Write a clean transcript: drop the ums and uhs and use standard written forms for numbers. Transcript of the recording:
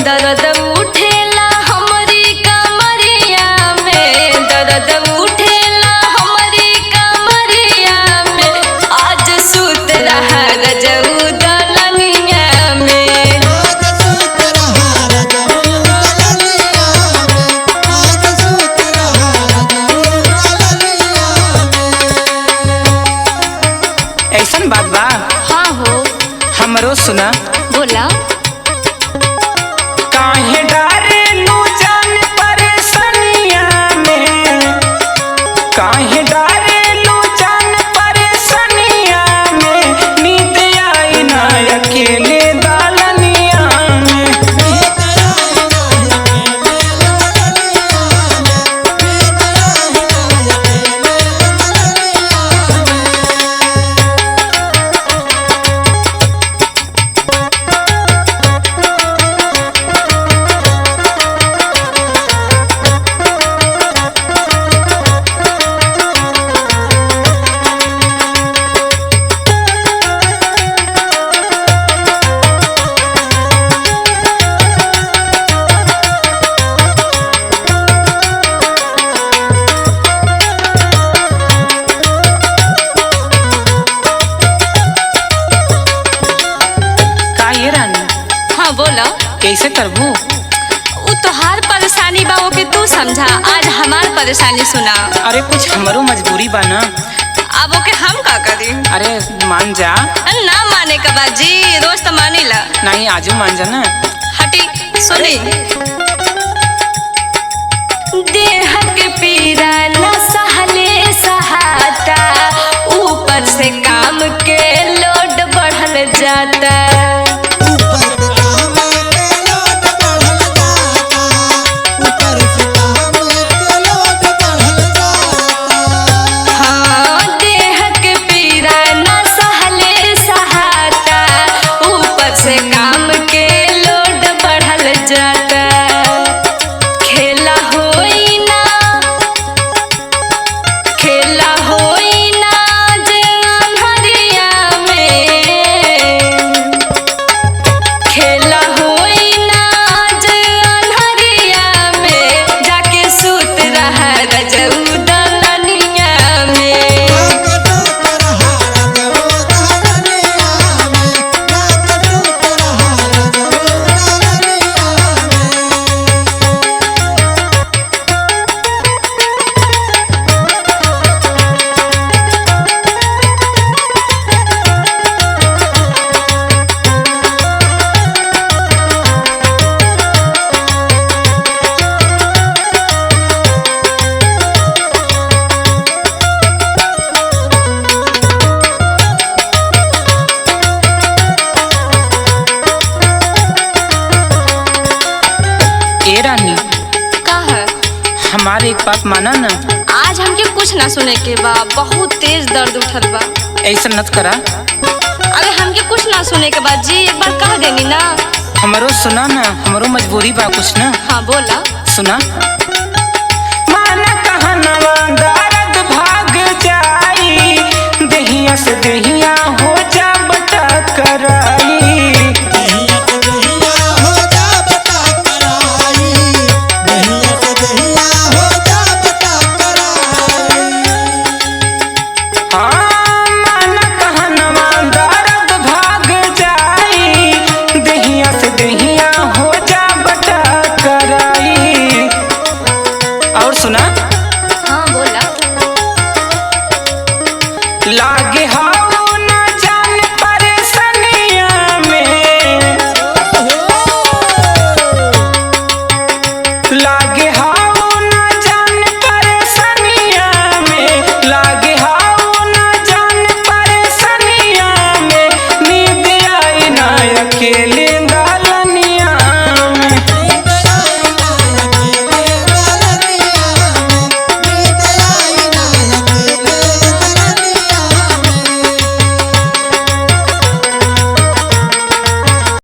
दर्द उठेला हमरी कमरिया में, दर्द उठेला हमरी कमरिया में, आज सुत रहा रजऊ दलनिया में। ऐसन बात बा? हाँ हो। हमरो सुना। बोला। काहे डारेलू जान परेशानिया में, काहे डारेलू जान परेशानिया में, नींद आई ना अकेले दालनिया में। हाँ बोला। कैसे करबू? वो तोहार परेशानी बा, वो के तू समझा, आज हमार परेशानी सुना। अरे कुछ हमरो मजबूरी बा ना। अब वो के हम का करी? अरे मान जा। ना माने का बाजी, रोज तो मानी ला। नहीं आजू मान जा ना। हटी सुनी। देह के पीरा न सहले सहाता, ऊपर से काम के लोड बढ़ल जाता। रानी का है? हमारे एक बात माना ना। आज हमके कुछ ना सुने के बा, बहुत तेज दर्द उठल बा। ऐसा मत करा। अरे हमके कुछ ना सुने के बाद जी एक बार कह देनी ना। हमरो सुना ना, हमरो मजबूरी बा कुछ ना। हाँ बोला। सुना। माना कहनवा दर्द भाग जाई, देहिया से देहिया हो जा बटा कराई। सुना। हाँ बोला। लागे हाव